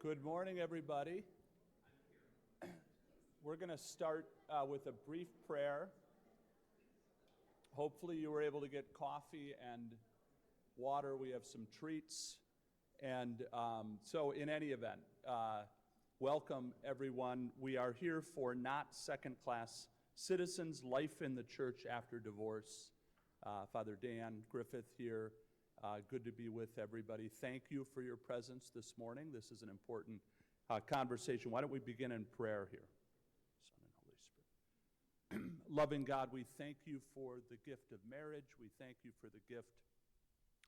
Good morning, everybody. We're going to start with a brief prayer. Hopefully you were able to get coffee and water. We have some treats. And so in any event, welcome everyone. We are here for not second-class citizens, life in the church after divorce. Father Dan Griffith here. Good to be with everybody. Thank you for your presence this morning. This is an important conversation. Why don't we begin in prayer here? Son and Holy Spirit. Loving God, we thank you for the gift of marriage. We thank you for the gift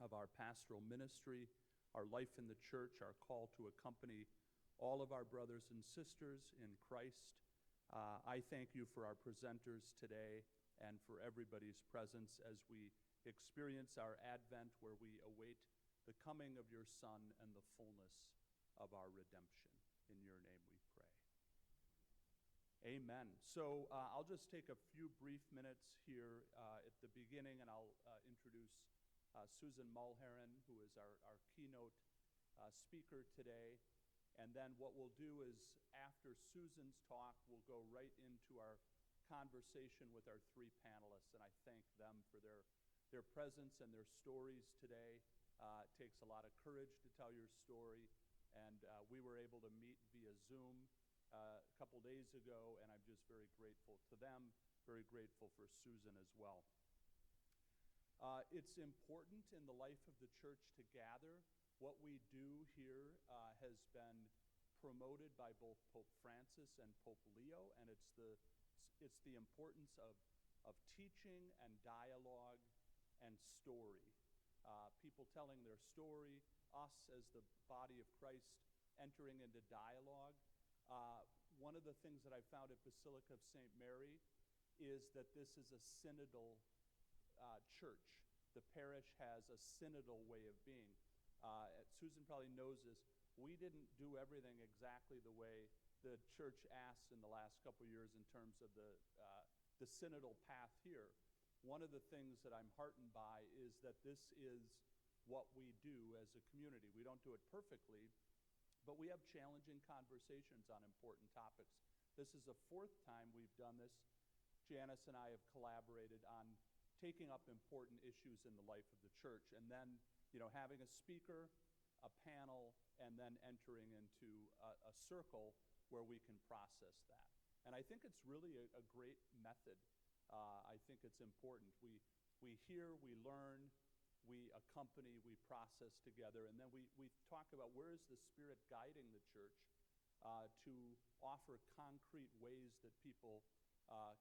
of our pastoral ministry, our life in the church, our call to accompany all of our brothers and sisters in Christ. I thank you for our presenters today and for everybody's presence as we experience our Advent, where we await the coming of your Son and the fullness of our redemption. In your name we pray. Amen. So I'll just take a few brief minutes here at the beginning, and I'll introduce Susan Mulheron, who is our keynote speaker today. And then what we'll do is, after Susan's talk, we'll go right into our conversation with our three panelists, and I thank them for their presence and their stories today. It takes a lot of courage to tell your story, and we were able to meet via Zoom a couple days ago, and I'm just very grateful to them, very grateful for Susan as well. It's important in the life of the church to gather. What we do here has been promoted by both Pope Francis and Pope Leo, and it's the importance of teaching and dialogue and story. People telling their story, us as the body of Christ entering into dialogue. One of the things that I found at Basilica of St. Mary is that this is a synodal church. The parish has a synodal way of being. Susan probably knows this. We didn't do everything exactly the way the church asked in the last couple of years in terms of the synodal path here. One of the things that I'm heartened by is that this is what we do as a community. We don't do it perfectly, but we have challenging conversations on important topics. This is the fourth time we've done this. Janice and I have collaborated on taking up important issues in the life of the church, and then having a speaker, a panel, and then entering into a circle where we can process that. And I think it's really a great method. I think it's important. We hear, we learn, we accompany, we process together, and then we talk about where is the Spirit guiding the church to offer concrete ways that people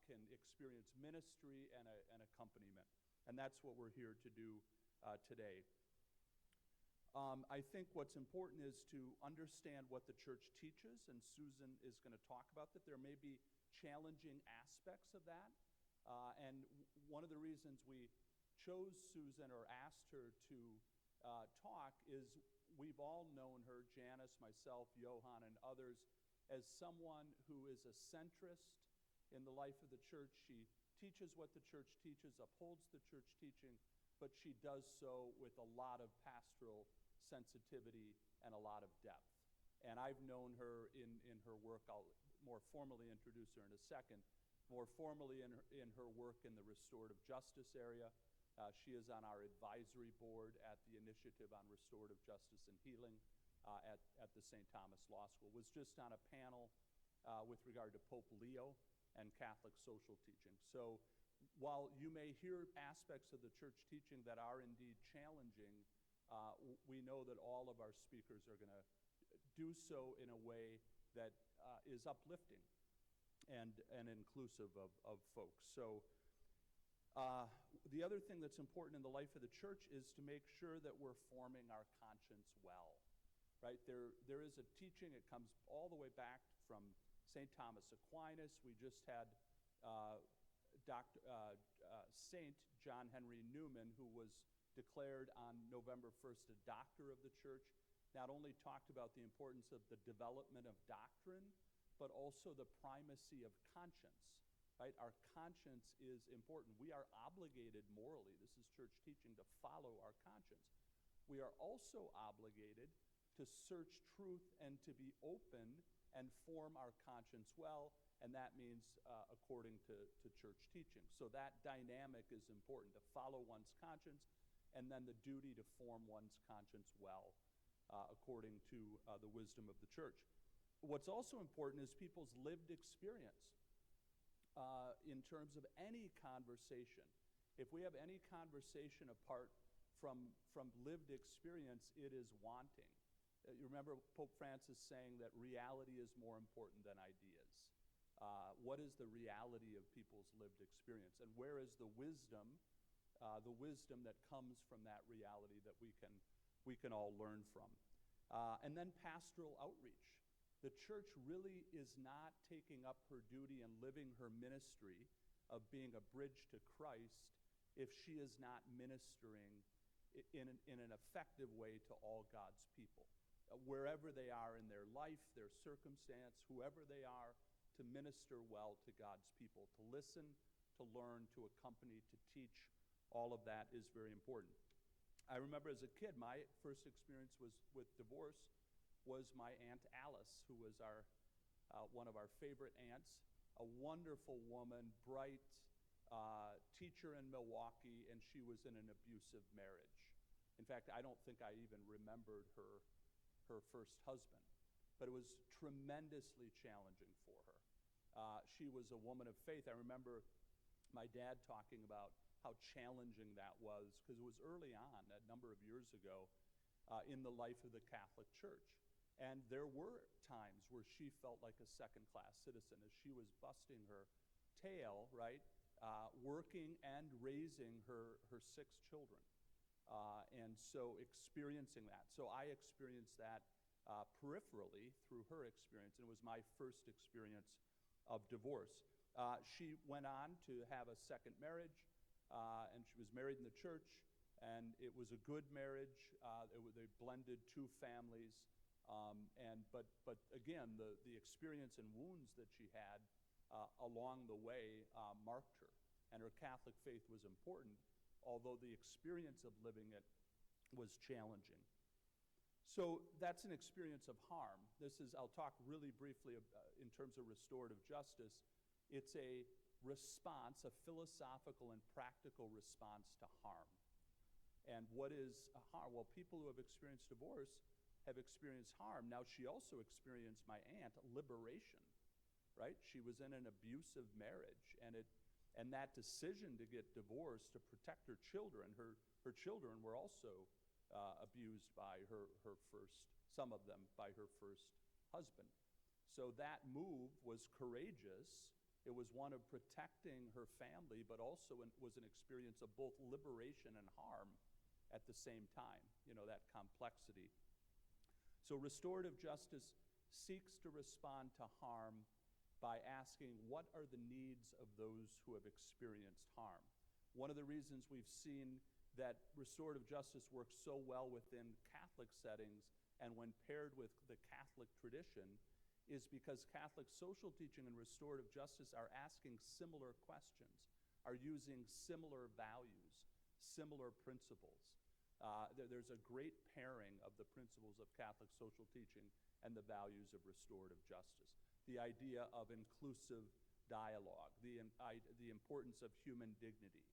can experience ministry and accompaniment. And that's what we're here to do today. I think what's important is to understand what the church teaches, and Susan is going to talk about that. There may be challenging aspects of that. And one of the reasons we chose Susan or asked her to talk is we've all known her, Janice, myself, Johan, and others, as someone who is a centrist in the life of the church. She teaches what the church teaches, upholds the church teaching, but she does so with a lot of pastoral sensitivity and a lot of depth. And I've known her in her work. I'll more formally introduce her in a second. More formally in her work in the restorative justice area. She is on our advisory board at the Initiative on Restorative Justice and Healing at the St. Thomas Law School. Was just on a panel with regard to Pope Leo and Catholic social teaching. So while you may hear aspects of the church teaching that are indeed challenging, we know that all of our speakers are going to do so in a way that is uplifting and inclusive of folks. So the other thing that's important in the life of the church is to make sure that we're forming our conscience well, right? There is a teaching, it comes all the way back from St. Thomas Aquinas. We just had Saint John Henry Newman, who was declared on November 1st a doctor of the church, not only talked about the importance of the development of doctrine, but also the primacy of conscience, right? Our conscience is important. We are obligated morally, this is church teaching, to follow our conscience. We are also obligated to search truth and to be open and form our conscience well, and that means according to church teaching. So that dynamic is important, to follow one's conscience, and then the duty to form one's conscience well according to the wisdom of the church. What's also important is people's lived experience in terms of any conversation. If we have any conversation apart from lived experience, it is wanting. You remember Pope Francis saying that reality is more important than ideas. What is the reality of people's lived experience? And where is the wisdom that comes from that reality that we can all learn from? And then pastoral outreach. The church really is not taking up her duty and living her ministry of being a bridge to Christ if she is not ministering in an effective way to all God's people. Wherever they are in their life, their circumstance, whoever they are, to minister well to God's people, to listen, to learn, to accompany, to teach, all of that is very important. I remember as a kid, my first experience with divorce was my Aunt Alice, who was one of our favorite aunts, a wonderful woman, bright teacher in Milwaukee, and she was in an abusive marriage. In fact, I don't think I even remembered her first husband, but it was tremendously challenging for her. She was a woman of faith. I remember my dad talking about how challenging that was, because it was early on, a number of years ago, in the life of the Catholic Church. And there were times where she felt like a second-class citizen as she was busting her tail, right, working and raising her 6 children. And so experiencing that. So I experienced that peripherally through her experience, and it was my first experience of divorce. She went on to have a second marriage, and she was married in the church, and it was a good marriage. They blended 2 families, but again, the experience and wounds that she had along the way marked her, and her Catholic faith was important, although the experience of living it was challenging. So that's an experience of harm. I'll talk really briefly in terms of restorative justice. It's a response, a philosophical and practical response to harm. And what is harm? Well, people who have experienced divorce have experienced harm. Now, she also experienced, my aunt, liberation, right? She was in an abusive marriage, and that decision to get divorced to protect her children, her children were also abused by some of them by her first husband. So that move was courageous. It was one of protecting her family, but also was an experience of both liberation and harm at the same time, that complexity. So restorative justice seeks to respond to harm by asking, what are the needs of those who have experienced harm? One of the reasons we've seen that restorative justice works so well within Catholic settings and when paired with the Catholic tradition is because Catholic social teaching and restorative justice are asking similar questions, are using similar values, similar principles. There's a great pairing of the principles of Catholic social teaching and the values of restorative justice. The idea of inclusive dialogue, the importance of human dignity,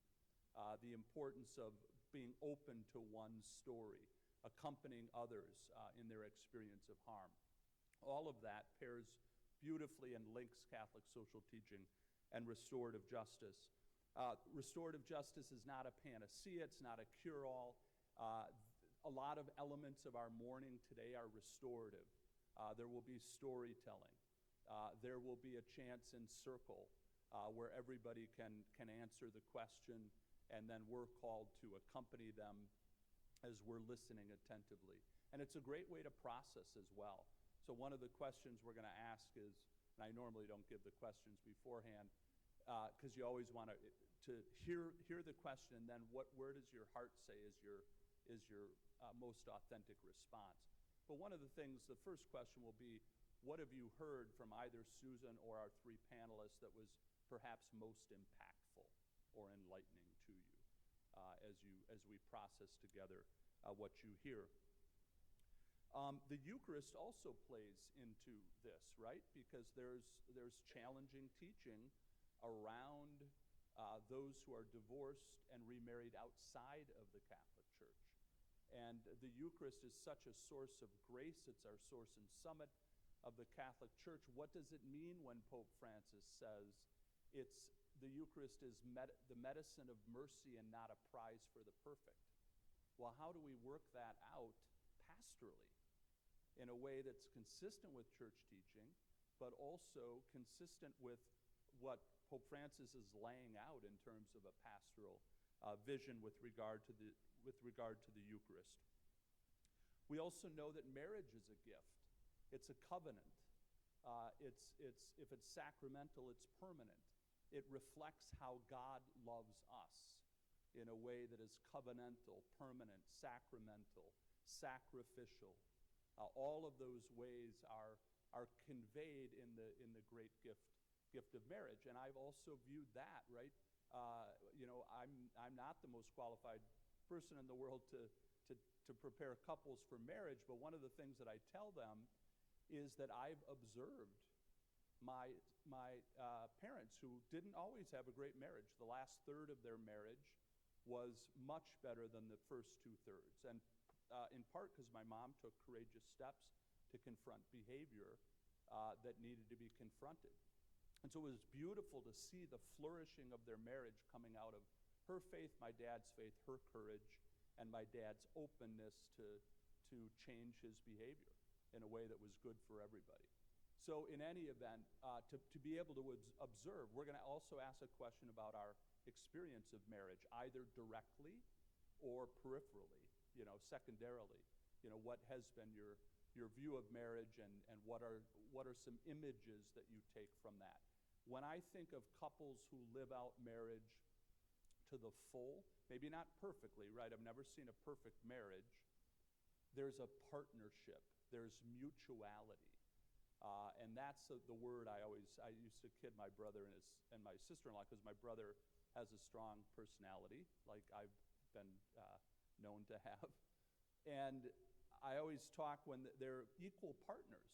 the importance of being open to one's story, accompanying others in their experience of harm. All of that pairs beautifully and links Catholic social teaching and restorative justice. Restorative justice is not a panacea, it's not a cure-all. A lot of elements of our mourning today are restorative. There will be storytelling. There will be a chants and circle where everybody can answer the question, and then we're called to accompany them as we're listening attentively. And it's a great way to process as well. So one of the questions we're going to ask is, and I normally don't give the questions beforehand, because you always want to hear the question, and then where does your heart say is your most authentic response. But one of the things, the first question will be, what have you heard from either Susan or our 3 panelists that was perhaps most impactful or enlightening to you as we process together what you hear? The Eucharist also plays into this, right? Because there's challenging teaching around those who are divorced and remarried outside of the Catholic Church. And the Eucharist is such a source of grace. It's our source and summit of the Catholic Church. What does it mean when Pope Francis says the Eucharist is the medicine of mercy and not a prize for the perfect? Well, how do we work that out pastorally in a way that's consistent with church teaching, but also consistent with what Pope Francis is laying out in terms of a pastoral vision with regard to the Eucharist? We also know that marriage is a gift. It's a covenant. If it's sacramental, it's permanent. It reflects how God loves us in a way that is covenantal, permanent, sacramental, sacrificial. All of those ways are conveyed in the great gift of marriage. And I've also viewed that, right? I'm not the most qualified person in the world to prepare couples for marriage, but one of the things that I tell them is that I've observed my parents who didn't always have a great marriage. The last third of their marriage was much better than the first 2/3. And in part because my mom took courageous steps to confront behavior that needed to be confronted. And so it was beautiful to see the flourishing of their marriage coming out of her faith, my dad's faith, her courage, and my dad's openness to change his behavior in a way that was good for everybody. So in any event, to be able to observe, we're going to also ask a question about our experience of marriage, either directly or peripherally, secondarily. What has been your view of marriage, and what are some images that you take from that? When I think of couples who live out marriage to the full, maybe not perfectly, right? I've never seen a perfect marriage. There's a partnership. There's mutuality. And that's the word I used to kid my brother and my sister-in-law, because my brother has a strong personality, like I've been known to have. And I always talk when they're equal partners,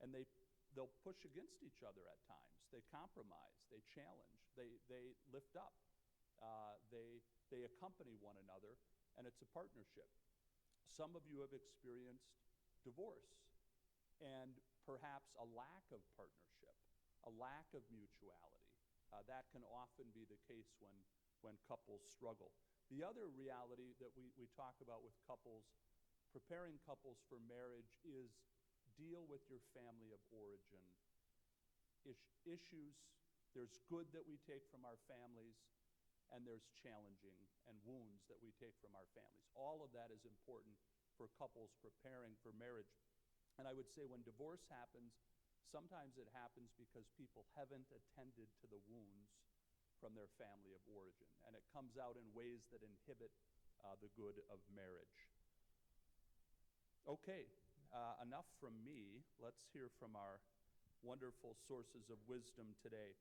and they'll push against each other at times. They compromise, they challenge, they lift up, they accompany one another, and it's a partnership. Some of you have experienced divorce, and perhaps a lack of partnership, a lack of mutuality. That can often be the case when couples struggle. The other reality that we talk about with couples, preparing couples for marriage, is deal with your family of origin issues. There's good that we take from our families, and there's challenging and wounds that we take from our families. All of that is important for couples preparing for marriage. And I would say when divorce happens, sometimes it happens because people haven't attended to the wounds from their family of origin, and it comes out in ways that inhibit the good of marriage. Okay, enough from me. Let's hear from our wonderful sources of wisdom today.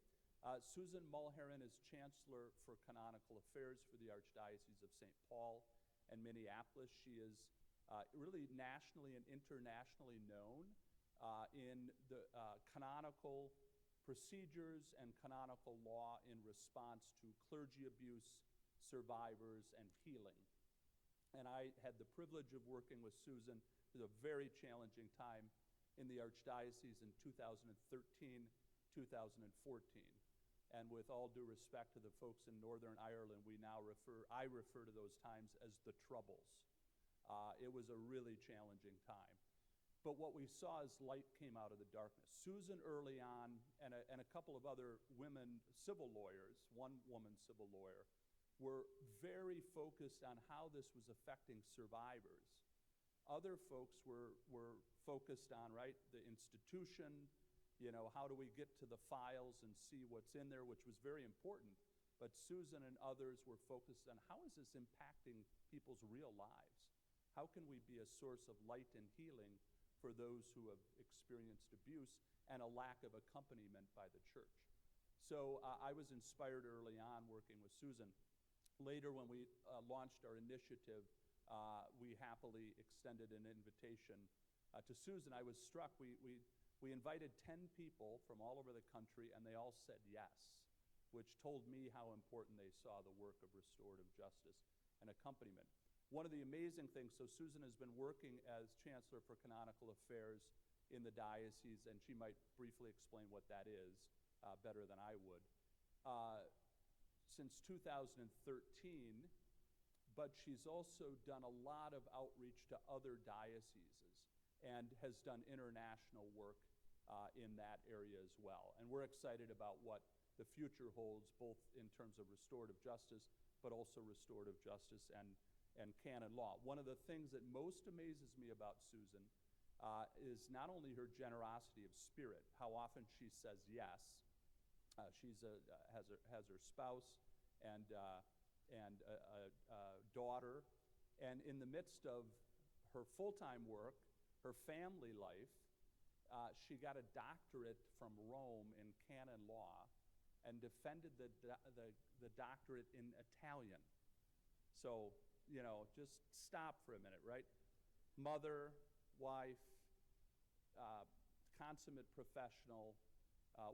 Susan Mulheron is Chancellor for Canonical Affairs for the Archdiocese of St. Paul and Minneapolis. She is really nationally and internationally known in the canonical procedures and canonical law in response to clergy abuse, survivors, and healing. And I had the privilege of working with Susan. It was a very challenging time in the Archdiocese in 2013, 2014. And with all due respect to the folks in Northern Ireland, I refer to those times as the Troubles. It was a really challenging time. But what we saw is light came out of the darkness. Susan early on, and a couple of other women civil lawyers, one woman civil lawyer, were very focused on how this was affecting survivors. Other folks were focused on, right, the institution, how do we get to the files and see what's in there, which was very important. But Susan and others were focused on how is this impacting people's real lives? How can we be a source of light and healing for those who have experienced abuse and a lack of accompaniment by the church? So I was inspired early on working with Susan. Later, when we launched our initiative, we happily extended an invitation To Susan, I was struck. We invited 10 people from all over the country, and they all said yes, which told me how important they saw the work of restorative justice and accompaniment. One of the amazing things, so Susan has been working as Chancellor for Canonical Affairs in the diocese, and she might briefly explain what that is better than I would, since 2013, but she's also done a lot of outreach to other dioceses and has done international work in that area as well. And we're excited about what the future holds, both in terms of restorative justice, but also restorative justice and canon law. One of the things that most amazes me about Susan is not only her generosity of spirit, how often she says yes. She's has her spouse and a daughter, and in the midst of her full-time work, her family life, she got a doctorate from Rome in canon law and defended the doctorate in Italian. So, just stop for a minute, right? Mother, wife, consummate professional,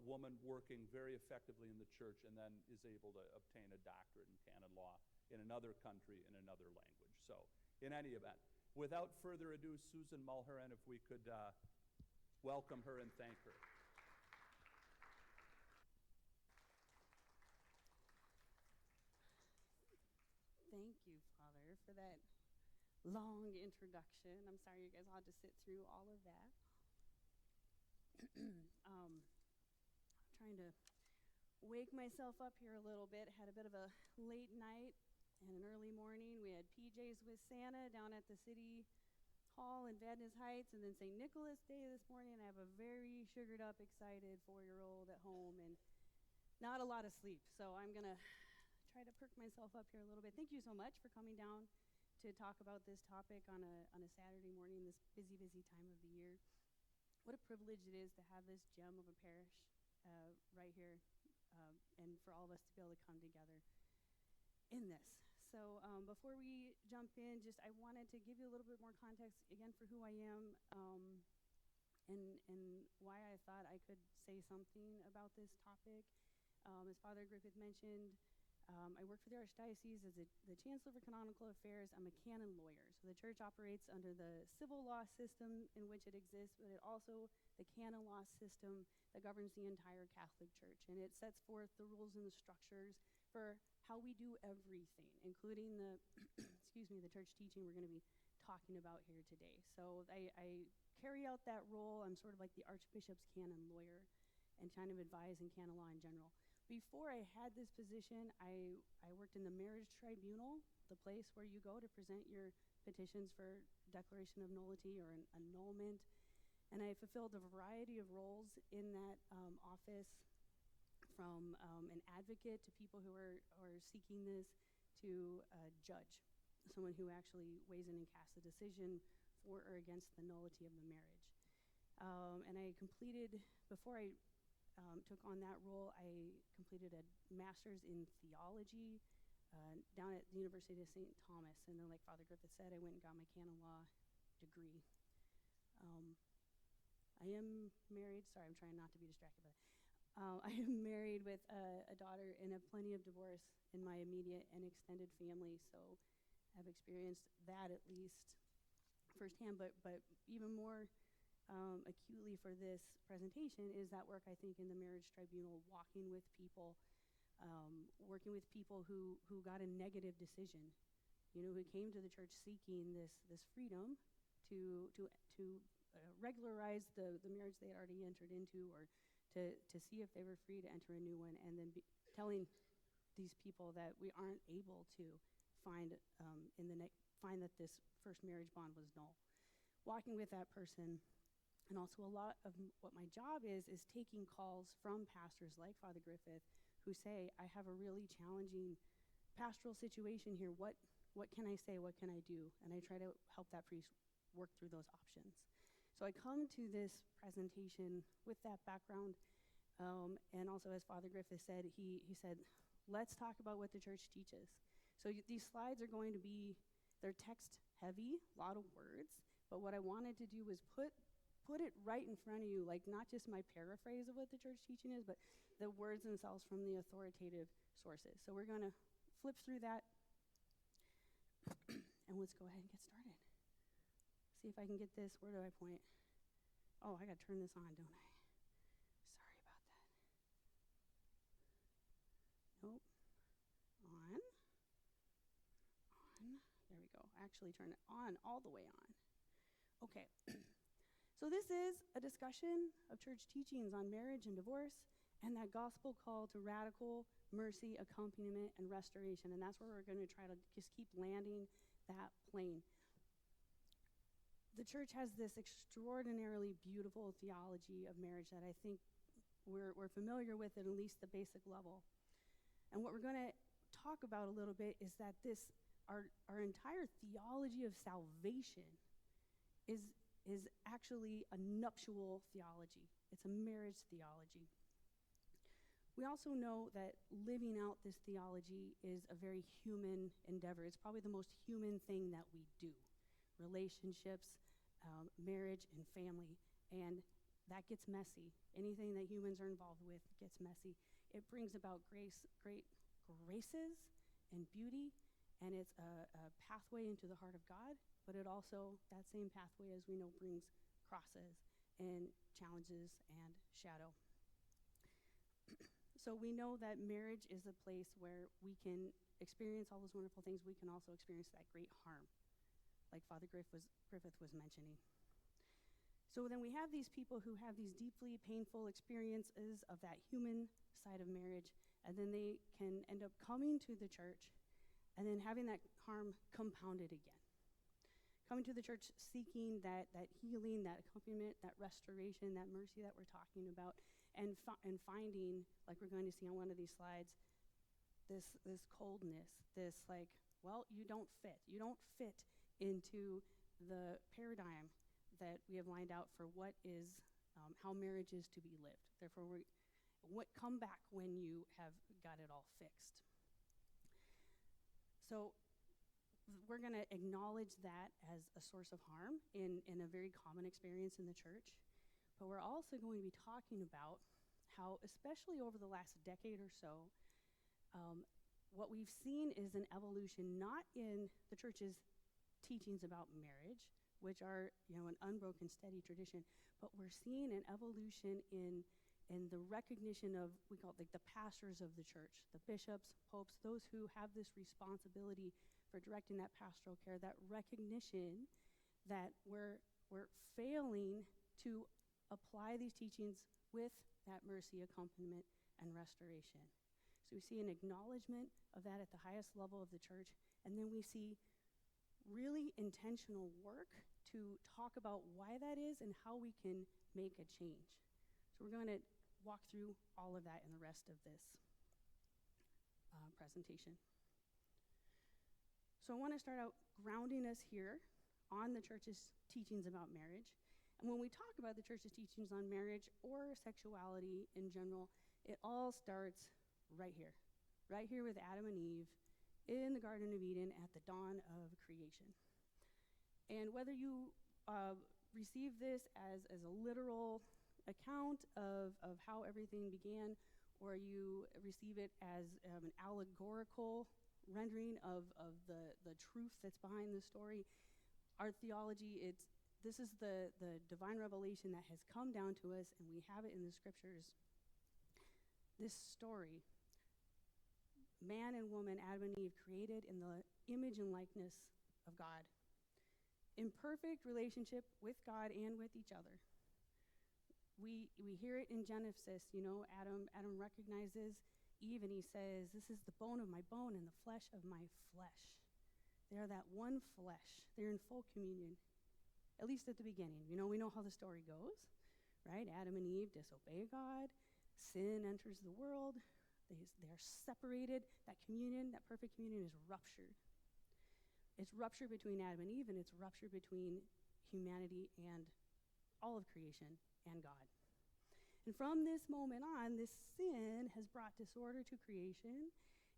woman working very effectively in the church, and then is able to obtain a doctorate in canon law in another country in another language. So, in any event, without further ado, Susan Mulheren, if we could welcome her and thank her. Thank you, Father, for that long introduction. I'm sorry you guys all had to sit through all of that. I'm trying to wake myself up here a little bit. Had a bit of a late night and an early morning. We had PJs with Santa down at the City Hall in Vadnais Heights, and then St. Nicholas Day this morning. I have a very sugared up, excited 4-year-old at home and not a lot of sleep. So I'm going to try to perk myself up here a little bit. Thank you so much for coming down to talk about this topic on a Saturday morning, this busy time of the year. What a privilege it is to have this gem of a parish right here, and for all of us to be able to come together in this. So before we jump in, I wanted to give you a little bit more context again for who I am, and why I thought I could say something about this topic. As Father Griffith mentioned, I work for the Archdiocese as the Chancellor for Canonical Affairs. I'm a canon lawyer. So the church operates under the civil law system in which it exists, but it also the canon law system that governs the entire Catholic Church. And it sets forth the rules and the structures for how we do everything, including the the church teaching we're going to be talking about here today. So I carry out that role. I'm sort of like the Archbishop's canon lawyer and kind of advise in canon law in general. Before I had this position, I worked in the marriage tribunal, the place where you go to present your petitions for declaration of nullity or an annulment. And I fulfilled a variety of roles in that office, from an advocate to people who are seeking this, to a judge, someone who actually weighs in and casts a decision for or against the nullity of the marriage. And I completed, before I took on that role, I completed a master's in theology down at the University of St. Thomas. And then, like Father Griffith said, I went and got my canon law degree. I am married. Sorry, I'm trying not to be distracted by that. I am married with a daughter and have plenty of divorce in my immediate and extended family. So I've experienced that at least firsthand, but even more acutely for this presentation is that work, I think, in the marriage tribunal, walking with people, working with people who got a negative decision, who came to the church seeking this freedom to regularize the marriage they had already entered into, or to see if they were free to enter a new one, and then telling these people that we aren't able to find that this first marriage bond was null. Walking with that person. And also a lot of what my job is taking calls from pastors like Father Griffith who say, I have a really challenging pastoral situation here. What can I say? What can I do? And I try to help that priest work through those options. So I come to this presentation with that background. And also, as Father Griffith said, he said, let's talk about what the church teaches. So these slides are going to be, they're text heavy, a lot of words, But what I wanted to do was put it right in front of you, like not just my paraphrase of what the church teaching is, but the words themselves from the authoritative sources. So we're going to flip through that, and let's go ahead and get started. See if I can get this. Where do I point? Oh, I got to turn this on, don't I? Sorry about that. Nope. On. There we go. Actually turn it on, all the way on. Okay. So this is a discussion of church teachings on marriage and divorce and that gospel call to radical mercy, accompaniment, and restoration. And that's where we're going to try to just keep landing that plane. The church has this extraordinarily beautiful theology of marriage that I think we're familiar with at least the basic level. And what we're going to talk about a little bit is that our entire theology of salvation is actually a nuptial theology. It's a marriage theology. We also know that living out this theology is a very human endeavor. It's probably the most human thing that we do. Relationships, marriage, and family. And that gets messy. Anything that humans are involved with gets messy. It brings about great graces and beauty, and it's a pathway into the heart of God, but it also, that same pathway, as we know, brings crosses and challenges and shadow. So we know that marriage is a place where we can experience all those wonderful things. We can also experience that great harm, like Father Griffith was mentioning. So then we have these people who have these deeply painful experiences of that human side of marriage, and then they can end up coming to the church and then having that harm compounded again. Coming to the church seeking that healing, that accompaniment, that restoration, that mercy that we're talking about, and finding, like we're going to see on one of these slides, this coldness, this like, well, you don't fit. You don't fit into the paradigm that we have lined out for what is, how marriage is to be lived. Therefore, come back when you have got it all fixed. So we're going to acknowledge that as a source of harm in a very common experience in the church. But we're also going to be talking about how, especially over the last decade or so, what we've seen is an evolution, not in the church's teachings about marriage, which are, an unbroken, steady tradition, but we're seeing an evolution in the recognition of, we call it like the pastors of the church, the bishops, popes, those who have this responsibility for directing that pastoral care, that recognition that we're failing to apply these teachings with that mercy, accompaniment, and restoration. So we see an acknowledgement of that at the highest level of the church, and then we see really intentional work to talk about why that is and how we can make a change. So we're going to walk through all of that in the rest of this presentation. So I want to start out grounding us here on the church's teachings about marriage. And when we talk about the church's teachings on marriage or sexuality in general, it all starts right here with Adam and Eve in the Garden of Eden at the dawn of creation. And whether you receive this as a literal account of how everything began, or you receive it as an allegorical rendering of the truth that's behind the story, our theology, this is the divine revelation that has come down to us, and we have it in the scriptures. This story, man and woman, Adam and Eve, created in the image and likeness of God, in perfect relationship with God and with each other. We hear it in Genesis, Adam recognizes Eve and he says, "This is the bone of my bone and the flesh of my flesh." They are that one flesh. They're in full communion, at least at the beginning. We know how the story goes, right? Adam and Eve disobey God. Sin enters the world. They're separated. That communion, that perfect communion, is ruptured. It's ruptured between Adam and Eve, and it's ruptured between humanity and all of creation and God. And from this moment on, this sin has brought disorder to creation,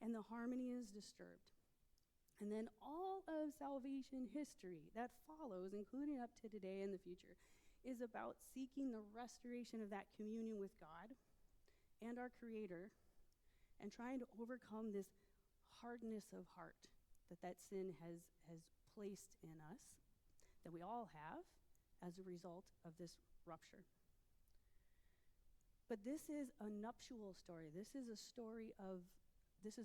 and the harmony is disturbed. And then all of salvation history that follows, including up to today and the future, is about seeking the restoration of that communion with God and our Creator, and trying to overcome this hardness of heart that sin has placed in us, that we all have as a result of this rupture. But this is a nuptial story. This is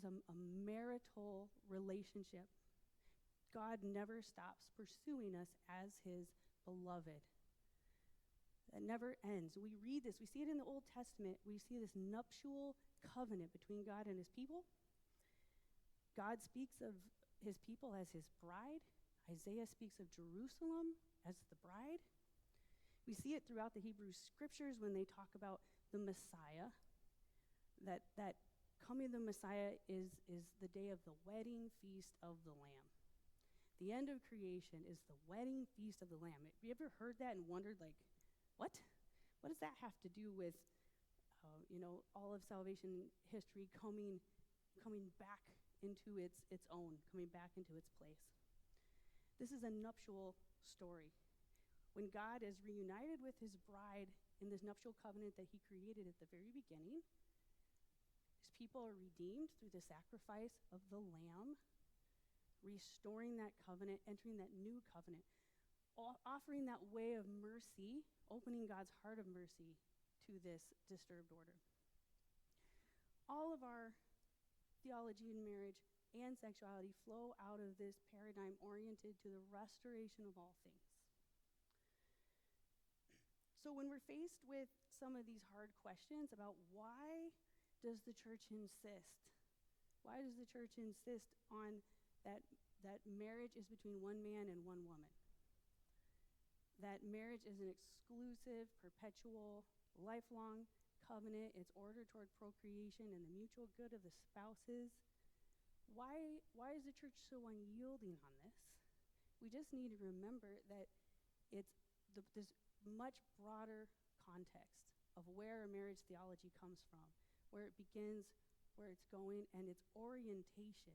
a marital relationship. God never stops pursuing us as his beloved. That never ends. We read this. We see it in the Old Testament. We see this nuptial covenant between God and his people. God speaks of his people as his bride. Isaiah speaks of Jerusalem as the bride. We see it throughout the Hebrew scriptures when they talk about the Messiah, that coming of the Messiah is the day of the wedding feast of the Lamb. The end of creation is the wedding feast of the Lamb. Have you ever heard that and wondered, like, what? What does that have to do with, all of salvation history coming back into its own, coming back into its place? This is a nuptial story. When God is reunited with his bride in this nuptial covenant that he created at the very beginning, his people are redeemed through the sacrifice of the Lamb, restoring that covenant, entering that new covenant, offering that way of mercy, opening God's heart of mercy to this disturbed order. All of our theology in marriage and sexuality flow out of this paradigm oriented to the restoration of all things. So when we're faced with some of these hard questions about why does the church insist on that marriage is between one man and one woman, that marriage is an exclusive, perpetual, lifelong covenant, it's ordered toward procreation and the mutual good of the spouses, why is the church so unyielding on this? We just need to remember that it's this much broader context of where a marriage theology comes from, where it begins, where it's going, and its orientation.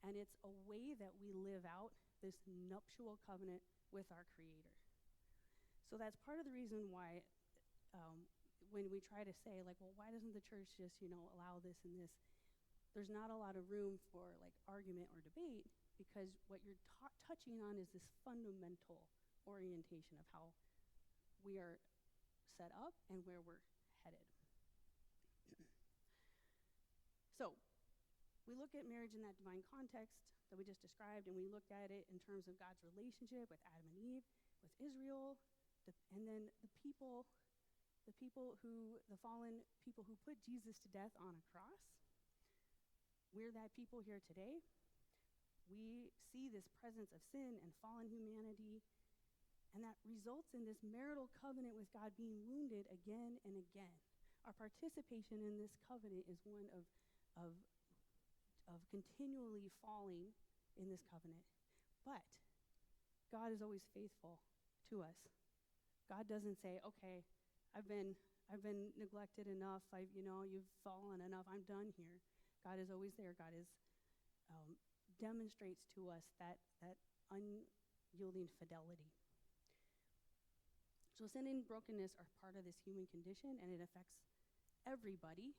And it's a way that we live out this nuptial covenant with our Creator. So that's part of the reason why when we try to say, like, well, why doesn't the church just, allow this and this? There's not a lot of room for, like, argument or debate, because what you're touching on is this fundamental orientation of how we are set up and where we're headed. So we look at marriage in that divine context that we just described, and we look at it in terms of God's relationship with Adam and Eve, with Israel, and then the fallen people who put Jesus to death on a cross. We're that people here today. We see this presence of sin and fallen humanity, and that results in this marital covenant with God being wounded again and again. Our participation in this covenant is one of continually falling in this covenant. But God is always faithful to us. God doesn't say, okay, I've been neglected enough. You've fallen enough. I'm done here. God is always there. God is demonstrates to us that unyielding fidelity. So sin and brokenness are part of this human condition, and it affects everybody,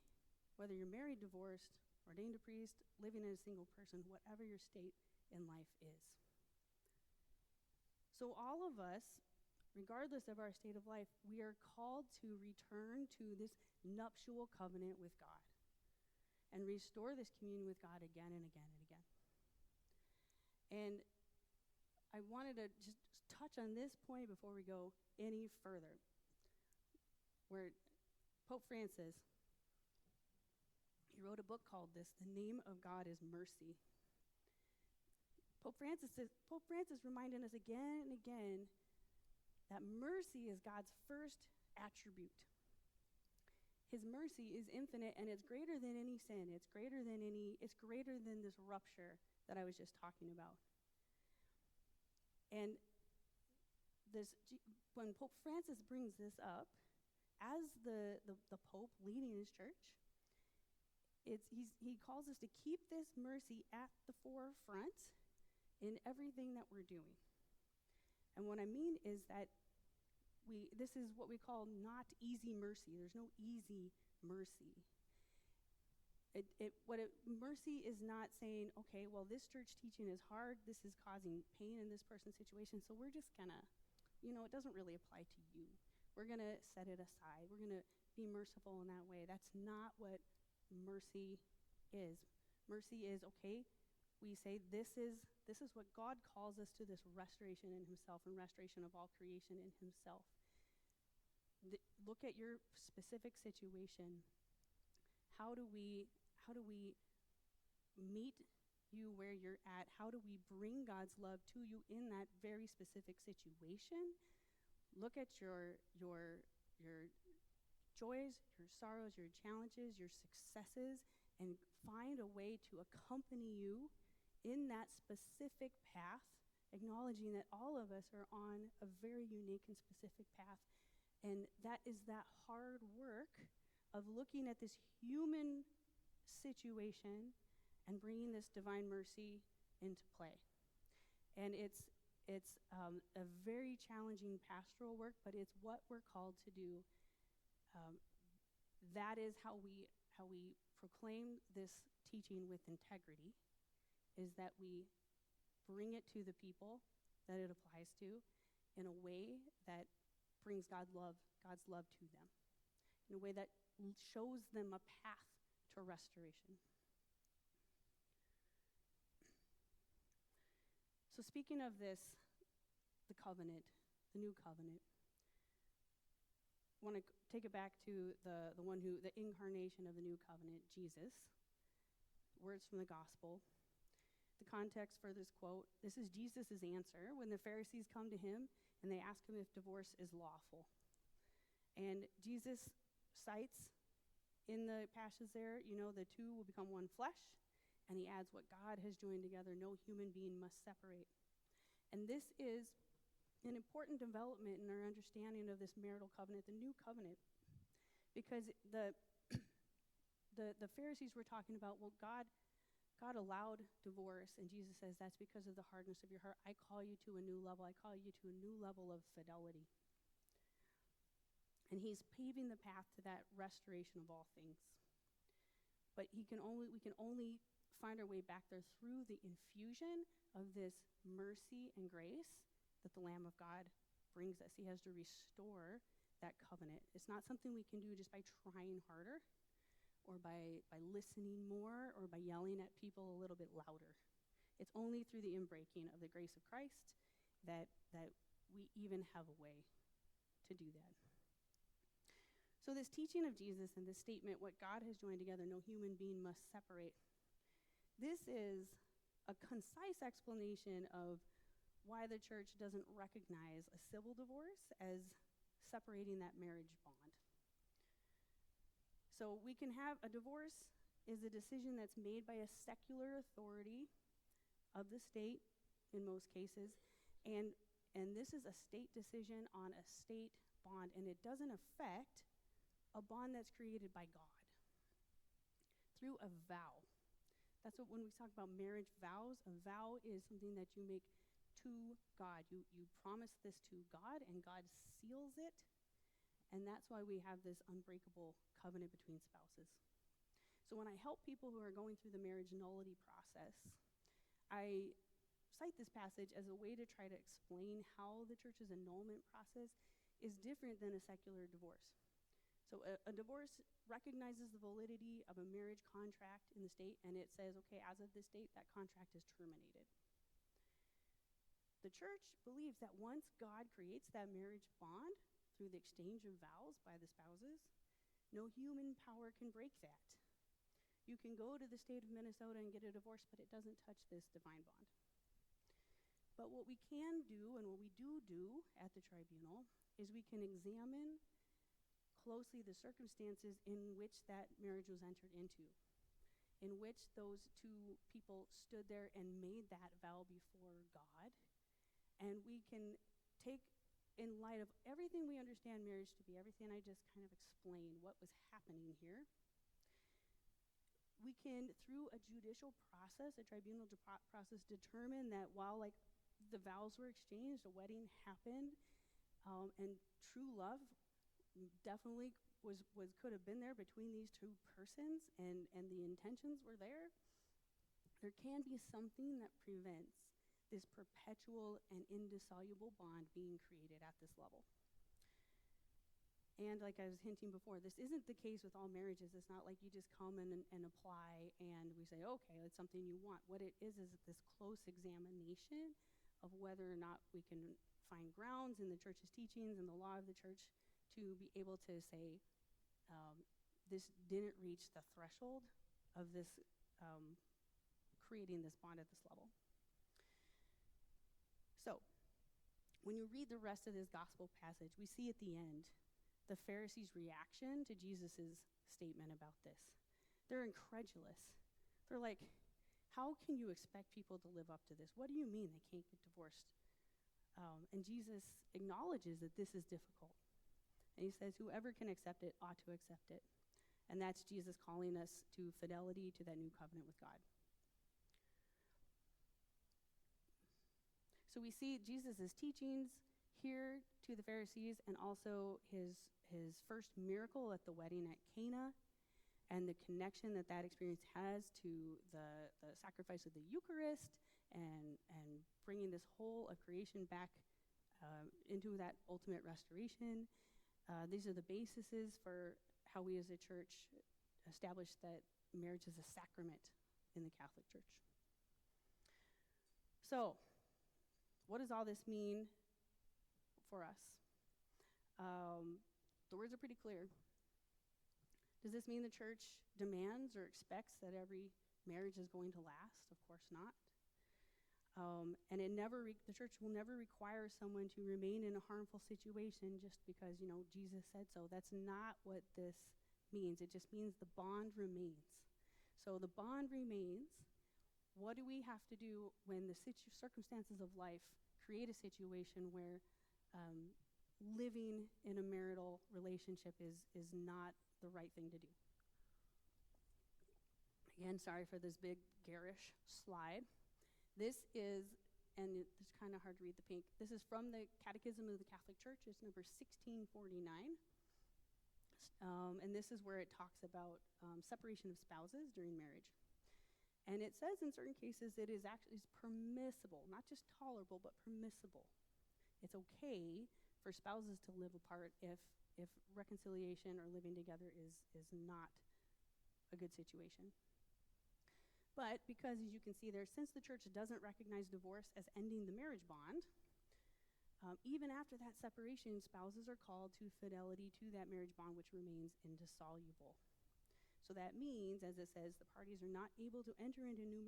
whether you're married, divorced, ordained a priest, living as a single person, whatever your state in life is. So all of us, regardless of our state of life, we are called to return to this nuptial covenant with God and restore this communion with God again and again and again. And I wanted to just touch on this point before we go any further, where Pope Francis, he wrote a book called this, The Name of God is Mercy. Pope Francis reminded us again and again that mercy is God's first attribute. His mercy is infinite, and it's greater than any sin. It's greater than this rupture that I was just talking about. And when Pope Francis brings this up, as the Pope leading his church, he calls us to keep this mercy at the forefront in everything that we're doing. And what I mean is that this is what we call not easy mercy. There's no easy mercy. Mercy is not saying, okay, well, this church teaching is hard. This is causing pain in this person's situation. So we're just gonna, it doesn't really apply to you. We're gonna set it aside. We're gonna be merciful in that way. That's not what mercy is. Mercy is, okay, we say this is what God calls us to, this restoration in himself and restoration of all creation in himself. Look at your specific situation. How do we meet you where you're at? How do we bring God's love to you in that very specific situation? Look at your joys, your sorrows, your challenges, your successes, and find a way to accompany you in that specific path, acknowledging that all of us are on a very unique and specific path. And that is that hard work of looking at this human situation and bringing this divine mercy into play. And it's a very challenging pastoral work, but it's what we're called to do. That is how we proclaim this teaching with integrity, is that we bring it to the people that it applies to in a way that brings God's love to them, in a way that shows them a path to restoration. So speaking of this, the covenant, the new covenant, I want to take it back to the incarnation of the new covenant, Jesus. Words from the gospel. The context for this quote, this is Jesus' answer when the Pharisees come to him and they ask him if divorce is lawful. And Jesus cites in the passage there, the two will become one flesh, and he adds what God has joined together, no human being must separate. And this is an important development in our understanding of this marital covenant, the new covenant, because the Pharisees were talking about, well, God allowed divorce, and Jesus says that's because of the hardness of your heart. I call you to a new level. I call you to a new level of fidelity. And he's paving the path to that restoration of all things. But we can only find our way back there through the infusion of this mercy and grace that the Lamb of God brings us. He has to restore that covenant. It's not something we can do just by trying harder, or by listening more, or by yelling at people a little bit louder. It's only through the inbreaking of the grace of Christ that we even have a way to do that. So this teaching of Jesus and this statement, what God has joined together, no human being must separate, this is a concise explanation of why the church doesn't recognize a civil divorce as separating that marriage bond. So we can have a divorce is a decision that's made by a secular authority of the state in most cases, and this is a state decision on a state bond, and it doesn't affect a bond that's created by God through a vow. That's what, when we talk about marriage vows, a vow is something that you make to God. You promise this to God, and God seals it. And that's why we have this unbreakable covenant between spouses. So when I help people who are going through the marriage nullity process, I cite this passage as a way to try to explain how the church's annulment process is different than a secular divorce. So a divorce recognizes the validity of a marriage contract in the state, and it says, okay, as of this date, that contract is terminated. The church believes that once God creates that marriage bond through the exchange of vows by the spouses, no human power can break that. You can go to the state of Minnesota and get a divorce, but it doesn't touch this divine bond. But what we can do, and what we do at the tribunal, is we can examine closely the circumstances in which that marriage was entered into, in which those two people stood there and made that vow before God. And we can take, in light of everything we understand marriage to be, everything I just kind of explained, what was happening here, we can, through a judicial process, a tribunal process, determine that while like the vows were exchanged, a wedding happened, and true love definitely could have been there between these two persons, and the intentions were there. There can be something that prevents this perpetual and indissoluble bond being created at this level. And like I was hinting before, this isn't the case with all marriages. It's not like you just come in and apply and we say, okay, it's something you want. What it is this close examination of whether or not we can find grounds in the church's teachings and the law of the church to be able to say, this didn't reach the threshold of this creating this bond at this level. So, when you read the rest of this gospel passage, we see at the end the Pharisees' reaction to Jesus' statement about this. They're incredulous. They're like, how can you expect people to live up to this? What do you mean they can't get divorced? And Jesus acknowledges that this is difficult. And he says, whoever can accept it ought to accept it. And that's Jesus calling us to fidelity to that new covenant with God. So we see Jesus' teachings here to the Pharisees, and also his first miracle at the wedding at Cana, and the connection that experience has to the sacrifice of the Eucharist, and bringing this whole of creation back into that ultimate restoration. These are the bases for how we as a church establish that marriage is a sacrament in the Catholic Church. So, what does all this mean for us? The words are pretty clear. Does this mean the church demands or expects that every marriage is going to last? Of course not. And the church will never require someone to remain in a harmful situation just because, Jesus said so. That's not what this means. It just means the bond remains. So the bond remains. What do we have to do when the circumstances of life create a situation where living in a marital relationship is not the right thing to do? Again, sorry for this big garish slide. This is, and it's kind of hard to read the pink, this is from the Catechism of the Catholic Church. It's number 1649. And this is where it talks about separation of spouses during marriage. And it says in certain cases it is actually permissible, not just tolerable, but permissible. It's okay for spouses to live apart if reconciliation or living together is not a good situation. But because, as you can see there, since the church doesn't recognize divorce as ending the marriage bond, even after that separation, spouses are called to fidelity to that marriage bond, which remains indissoluble. So that means, as it says, the parties are not able to enter into a new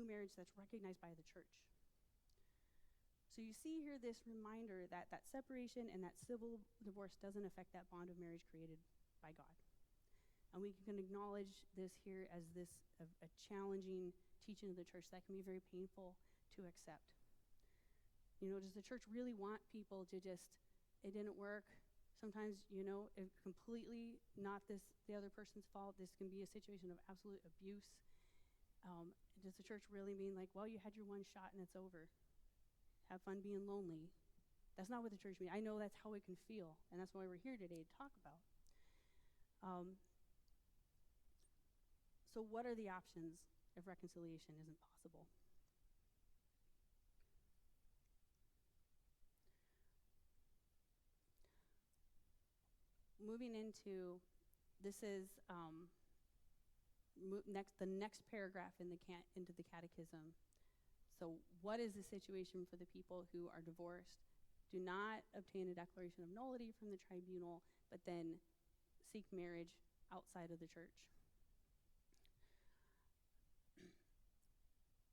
marriage that's recognized by the church. So you see here this reminder that separation and that civil divorce doesn't affect that bond of marriage created by God. And we can acknowledge this here as a challenging teaching of the church that can be very painful to accept. Does the church really want people to just, it didn't work? Sometimes, it's completely not the other person's fault. This can be a situation of absolute abuse. Does the church really mean like, well, you had your one shot and it's over? Have fun being lonely. That's not what the church means. I know that's how it can feel, and that's why we're here today to talk about. So what are the options if reconciliation isn't possible? Moving into, this is the next paragraph into the catechism. So what is the situation for the people who are divorced, do not obtain a declaration of nullity from the tribunal, but then seek marriage outside of the church?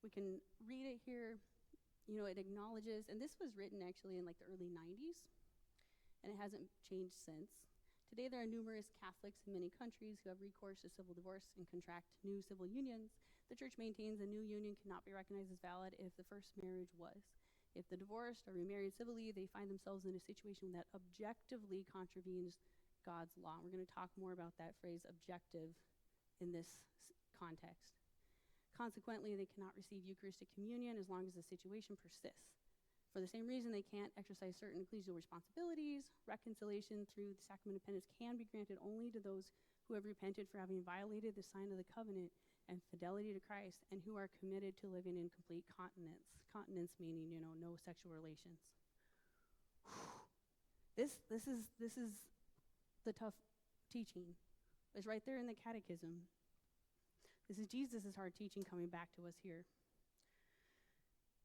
We can read it here. It acknowledges, and this was written actually in like the early 90s, and it hasn't changed since. Today, there are numerous Catholics in many countries who have recourse to civil divorce and contract new civil unions. The church maintains a new union cannot be recognized as valid if the first marriage was. If the divorced are remarried civilly, they find themselves in a situation that objectively contravenes God's law. We're going to talk more about that phrase, objective, in this context. Consequently, they cannot receive Eucharistic communion as long as the situation persists. For the same reason, they can't exercise certain ecclesial responsibilities. Reconciliation through the sacrament of penance can be granted only to those who have repented for having violated the sign of the covenant and fidelity to Christ, and who are committed to living in complete continence. Continence meaning, no sexual relations. This is the tough teaching. It's right there in the catechism. This is Jesus' hard teaching coming back to us here.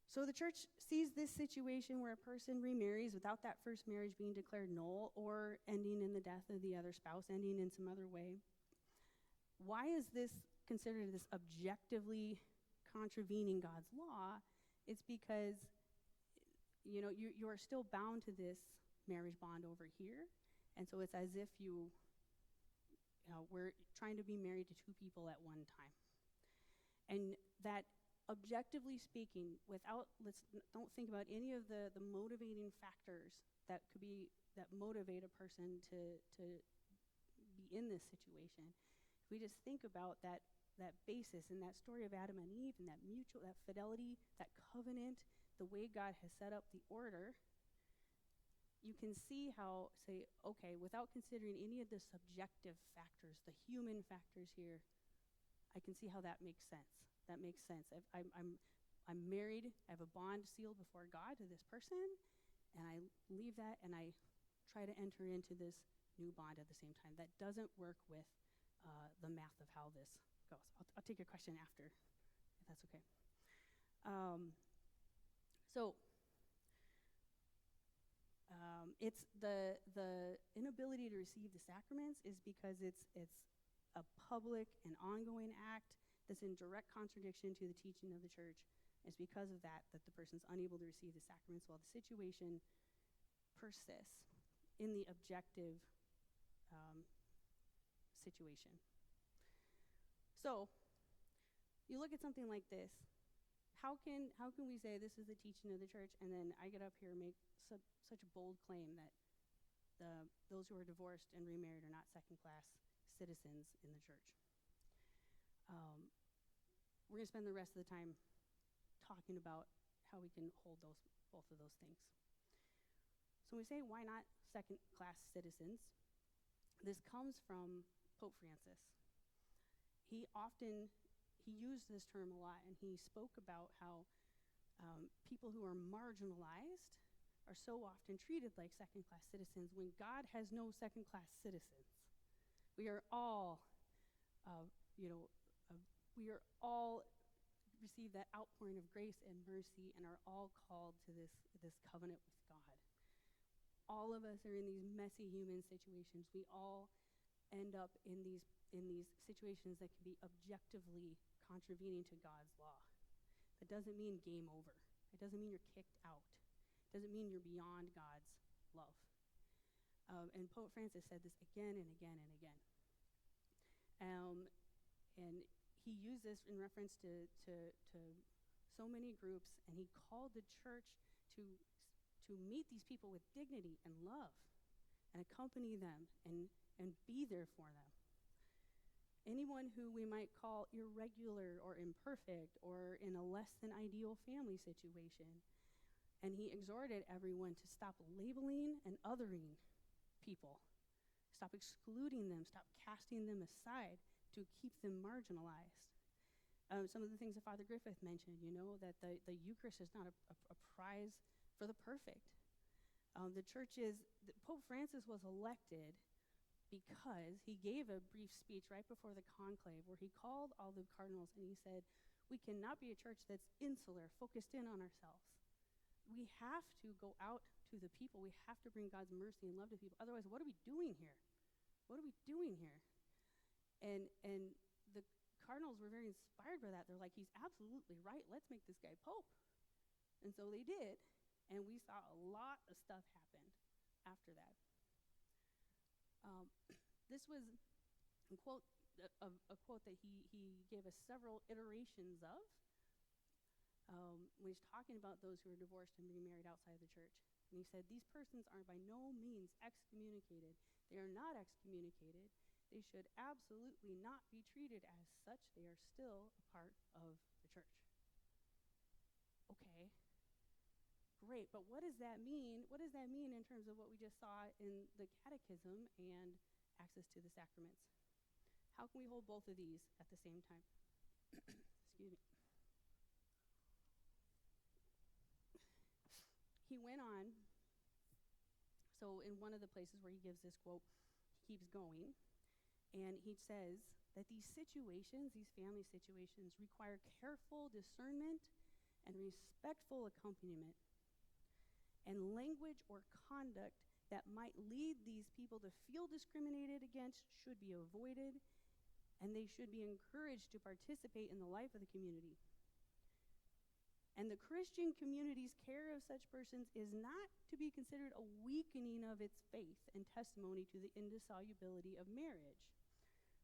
So the church sees this situation where a person remarries without that first marriage being declared null or ending in the death of the other spouse, ending in some other way. Why is this considered this objectively contravening God's law? It's because, you are still bound to this marriage bond over here. And so it's as if we're trying to be married to two people at one time. And that, objectively speaking, don't think about any of the motivating factors that motivate a person to be in this situation. If we just think about that basis and that story of Adam and Eve and that fidelity, that covenant, the way God has set up the order, you can see how, without considering any of the subjective factors, the human factors here, I can see how that makes sense. That makes sense. I'm married, I have a bond sealed before God to this person, and I leave that and I try to enter into this new bond at the same time. That doesn't work with the math of how this goes. I'll take your question after, if that's okay. It's the inability to receive the sacraments is because it's a public and ongoing act that's in direct contradiction to the teaching of the church. It's because of that the person's unable to receive the sacraments while the situation persists in the objective situation. So, you look at something like this. How can we say this is the teaching of the church, and then I get up here and make such a bold claim that those who are divorced and remarried are not second-class citizens in the church? We're going to spend the rest of the time talking about how we can hold both of those things. So we say, why not second-class citizens? This comes from Pope Francis. He used this term a lot, and he spoke about how people who are marginalized are so often treated like second-class citizens when God has no second-class citizens. We are all, we are all receive that outpouring of grace and mercy and are all called to this covenant with God. All of us are in these messy human situations. We all end up in these situations that can be objectively contravening to God's law. That doesn't mean game over. It doesn't mean you're kicked out. It doesn't mean you're beyond God's love. And Pope Francis said this again and again and again. And he used this in reference to so many groups, and he called the church to meet these people with dignity and love and accompany them and be there for them. Anyone who we might call irregular or imperfect or in a less than ideal family situation. And he exhorted everyone to stop labeling and othering people. Stop excluding them, stop casting them aside to keep them marginalized. Some of the things that Father Griffith mentioned, that the Eucharist is not a prize for the perfect. Pope Francis was elected because he gave a brief speech right before the conclave where he called all the cardinals and he said, we cannot be a church that's insular, focused in on ourselves. We have to go out to the people. We have to bring God's mercy and love to people. Otherwise, what are we doing here? What are we doing here? And the cardinals were very inspired by that. They're like, he's absolutely right. Let's make this guy Pope. And so they did. And we saw a lot of stuff happen after that. This was a quote that he gave us several iterations of when he's talking about those who are divorced and remarried outside of the church. And he said, these persons are by no means excommunicated. They are not excommunicated. they should absolutely not be treated as such. They are still a part of the church. Okay, great, but what does that mean? What does that mean in terms of what we just saw in the catechism and access to the sacraments? How can we hold both of these at the same time? Excuse me. He went on, so in one of the places where he gives this quote, he keeps going, and he says that these situations, these family situations, require careful discernment and respectful accompaniment, and language or conduct that might lead these people to feel discriminated against should be avoided, and they should be encouraged to participate in the life of the community. And the Christian community's care of such persons is not to be considered a weakening of its faith and testimony to the indissolubility of marriage.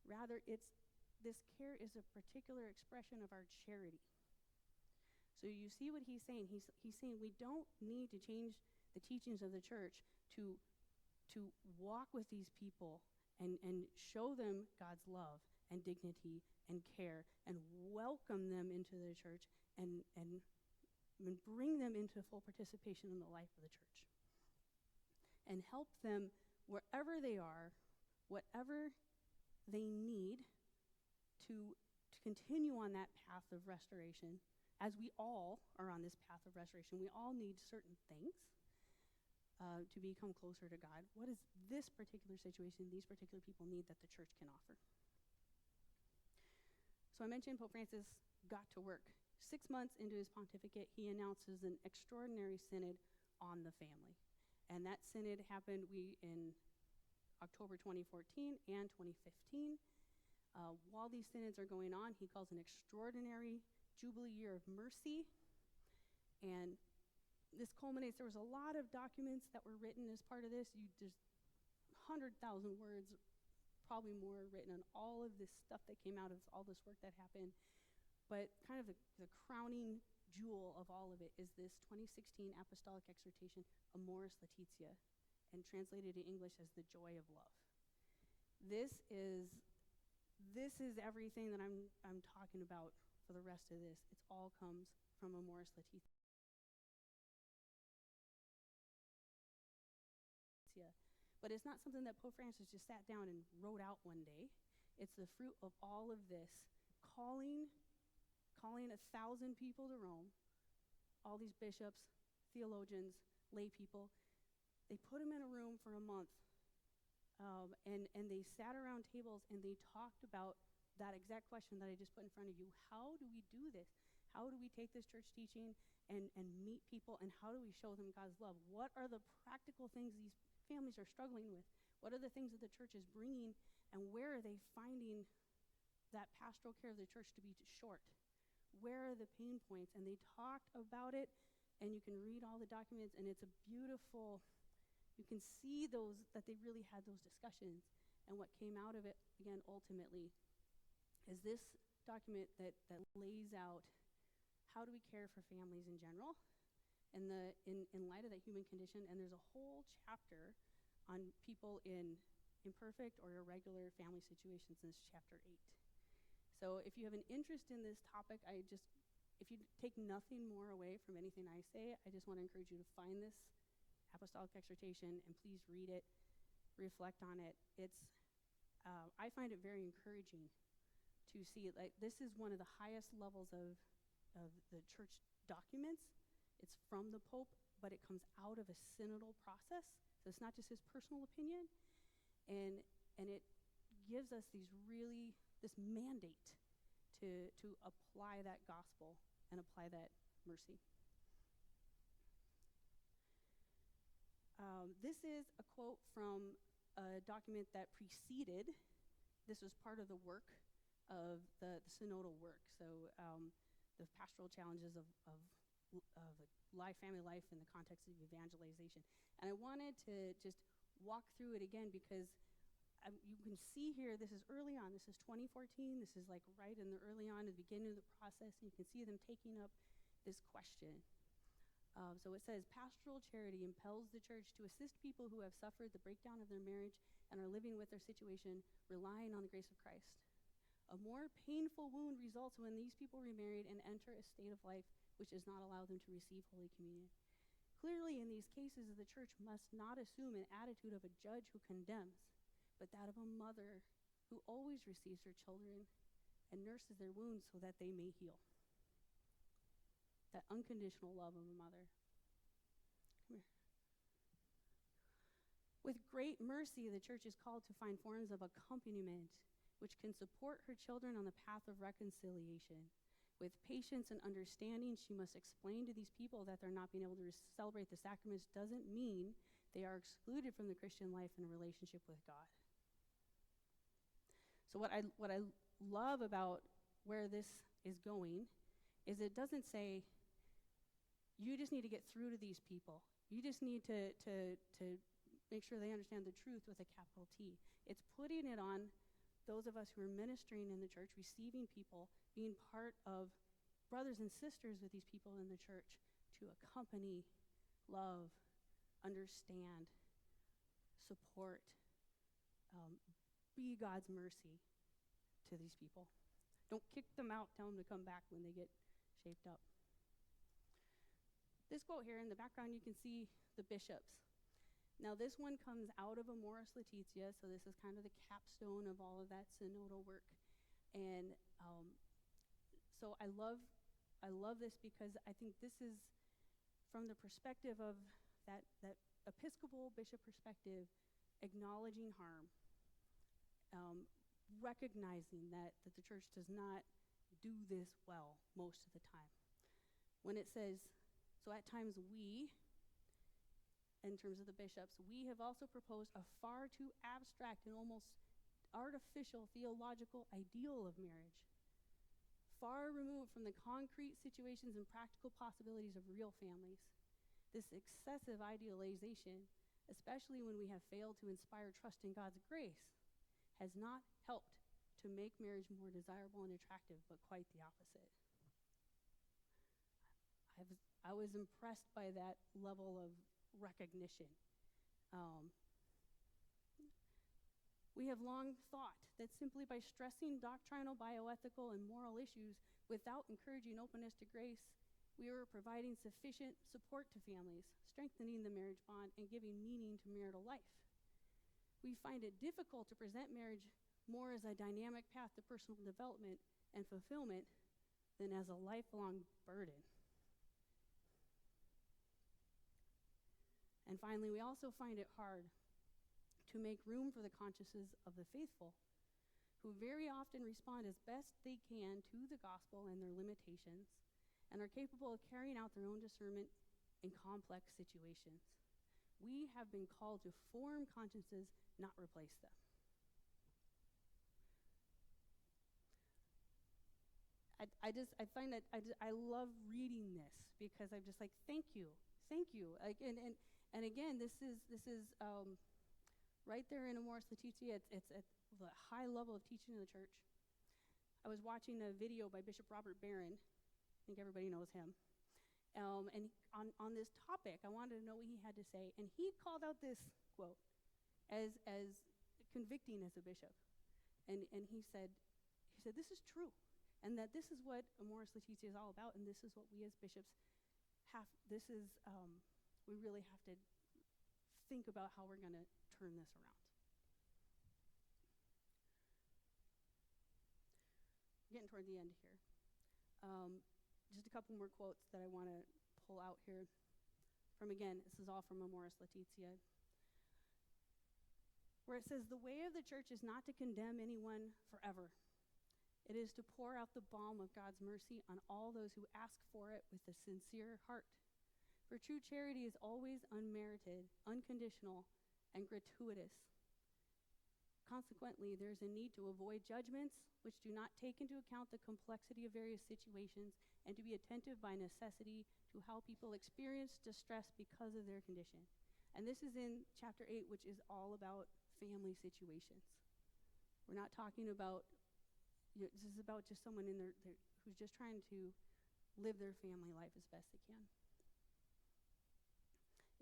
Rather, this care is a particular expression of our charity. So you see what he's saying. He's saying we don't need to change the teachings of the church to walk with these people and show them God's love and dignity and care and welcome them into the church and bring them into full participation in the life of the church and help them wherever they are, whatever they need to continue on that path of restoration. As we all are on this path of restoration, we all need certain things to become closer to God. What is this particular situation, these particular people need that the church can offer? So I mentioned Pope Francis got to work. 6 months into his pontificate, he announces an extraordinary synod on the family. And that synod happened in October 2014 and 2015. While these synods are going on, he calls an extraordinary Jubilee Year of Mercy. And this culminates, there was a lot of documents that were written as part of this. There's 100,000 words, probably more, written on all of this stuff that came out of all this work that happened. But kind of the crowning jewel of all of it is this 2016 apostolic exhortation, Amoris Laetitia, and translated in English as the joy of love. This is everything that I'm talking about for the rest of this. It all comes from Amoris Laetitia. But it's not something that Pope Francis just sat down and wrote out one day. It's the fruit of all of this, calling 1,000 people to Rome, all these bishops, theologians, lay people. They put them in a room for a month, and they sat around tables and they talked about that exact question that I just put in front of you. How do we do this? How do we take this church teaching and meet people, and how do we show them God's love? What are the practical things these families are struggling with? What are the things that the church is bringing, and where are they finding that pastoral care of the church to be short? Where are the pain points? And they talked about it, and you can read all the documents, and it's a beautiful, you can see that they really had those discussions. And what came out of it, again, ultimately, is this document that lays out how do we care for families in general in light of the human condition. And there's a whole chapter on people in imperfect or irregular family situations in this chapter 8. So if you have an interest in this topic, if you take nothing more away from anything I say, I just want to encourage you to find this apostolic exhortation and please read it, reflect on it. I find it very encouraging to see it. Like, this is one of the highest levels of the church documents. It's from the Pope, but it comes out of a synodal process. So it's not just his personal opinion, and it gives us this mandate to apply that gospel and apply that mercy. This is a quote from a document that preceded. This was part of the work of the synodal work. So the pastoral challenges of family life in the context of evangelization. And I wanted to just walk through it again because you can see here, this is early on. This is 2014. This is like right in the early on, at the beginning of the process. And you can see them taking up this question So it says, pastoral charity impels the church to assist people who have suffered the breakdown of their marriage and are living with their situation, relying on the grace of Christ. A more painful wound results when these people remarried and enter a state of life which does not allow them to receive Holy Communion. Clearly, in these cases, the church must not assume an attitude of a judge who condemns, but that of a mother who always receives her children and nurses their wounds so that they may heal. That unconditional love of a mother. Come here. With great mercy, the church is called to find forms of accompaniment which can support her children on the path of reconciliation. With patience and understanding, she must explain to these people that they're not being able to celebrate the sacraments doesn't mean they are excluded from the Christian life and relationship with God. So what I love about where this is going is it doesn't say, you just need to get through to these people. You just need to make sure they understand the truth with a capital T. It's putting it on those of us who are ministering in the church, receiving people, being part of brothers and sisters with these people in the church to accompany, love, understand, support, be God's mercy to these people. Don't kick them out, tell them to come back when they get shaped up. This quote here in the background, you can see the bishops. Now this one comes out of Amoris Laetitia, so this is kind of the capstone of all of that synodal work. And so I love this because I think this is from the perspective of that Episcopal bishop perspective, acknowledging harm, recognizing that the church does not do this well most of the time. When it says, so at times we, in terms of the bishops, we have also proposed a far too abstract and almost artificial theological ideal of marriage, far removed from the concrete situations and practical possibilities of real families. This excessive idealization, especially when we have failed to inspire trust in God's grace, has not helped to make marriage more desirable and attractive, but quite the opposite. I was impressed by that level of recognition. We have long thought that simply by stressing doctrinal, bioethical, and moral issues without encouraging openness to grace, we were providing sufficient support to families, strengthening the marriage bond, and giving meaning to marital life. We find it difficult to present marriage more as a dynamic path to personal development and fulfillment than as a lifelong burden. And finally, we also find it hard to make room for the consciences of the faithful, who very often respond as best they can to the gospel and their limitations, and are capable of carrying out their own discernment in complex situations. We have been called to form consciences, not replace them. I find that I love reading this because I'm just like, thank you. Like, and again, this is right there in Amoris Laetitia. It's at the high level of teaching in the church. I was watching a video by Bishop Robert Barron. I think everybody knows him. And on this topic, I wanted to know what he had to say. And he called out this quote as convicting as a bishop. And he said, this is true. And that this is what Amoris Laetitia is all about. And this is what we as bishops we really have to think about how we're going to turn this around. Getting toward the end here. Just a couple more quotes that I want to pull out here. This is all from Amoris Laetitia, where it says, the way of the church is not to condemn anyone forever. It is to pour out the balm of God's mercy on all those who ask for it with a sincere heart. For true charity is always unmerited, unconditional, and gratuitous. Consequently, there is a need to avoid judgments which do not take into account the complexity of various situations, and to be attentive by necessity to how people experience distress because of their condition. And this is in chapter 8, which is all about family situations. We're not talking about, this is about just someone in there who's just trying to live their family life as best they can.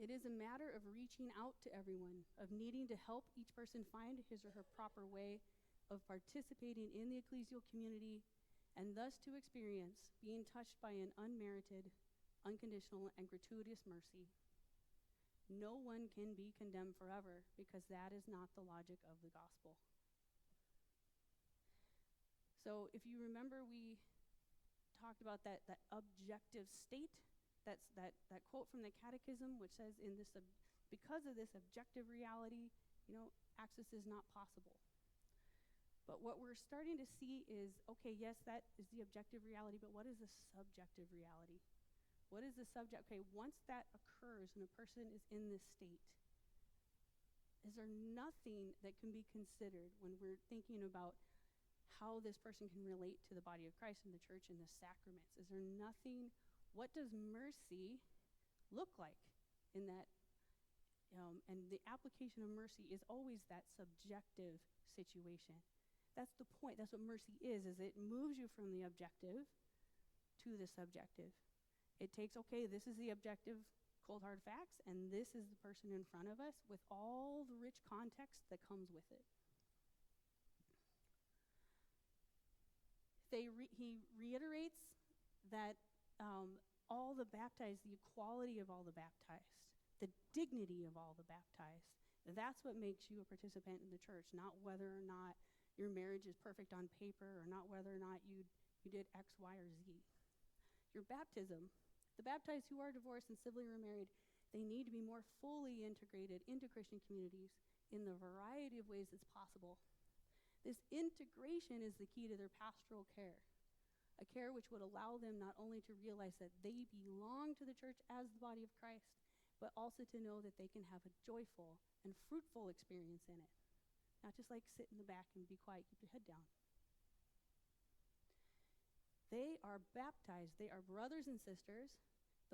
It is a matter of reaching out to everyone, of needing to help each person find his or her proper way of participating in the ecclesial community, and thus to experience being touched by an unmerited, unconditional, and gratuitous mercy. No one can be condemned forever, because that is not the logic of the gospel. So if you remember, we talked about that objective state. That's that quote from the Catechism, which says, because of this objective reality, access is not possible. But what we're starting to see is, okay, yes, that is the objective reality, but what is the subjective reality? What is the subject? Okay, once that occurs and a person is in this state, is there nothing that can be considered when we're thinking about how this person can relate to the body of Christ and the church and the sacraments? Is there nothing? What does mercy look like in that? And the application of mercy is always that subjective situation. That's the point. That's what mercy is it moves you from the objective to the subjective. It takes, okay, this is the objective, cold hard facts, and this is the person in front of us with all the rich context that comes with it. He reiterates that all the baptized, the equality of all the baptized, the dignity of all the baptized. That's what makes you a participant in the church, not whether or not your marriage is perfect on paper, or not whether or not you did X, Y, or Z. Your baptism, the baptized who are divorced and civilly remarried, they need to be more fully integrated into Christian communities in the variety of ways that's possible. This integration is the key to their pastoral care, a care which would allow them not only to realize that they belong to the church as the body of Christ, but also to know that they can have a joyful and fruitful experience in it. Not just like sit in the back and be quiet, keep your head down. They are baptized. They are brothers and sisters.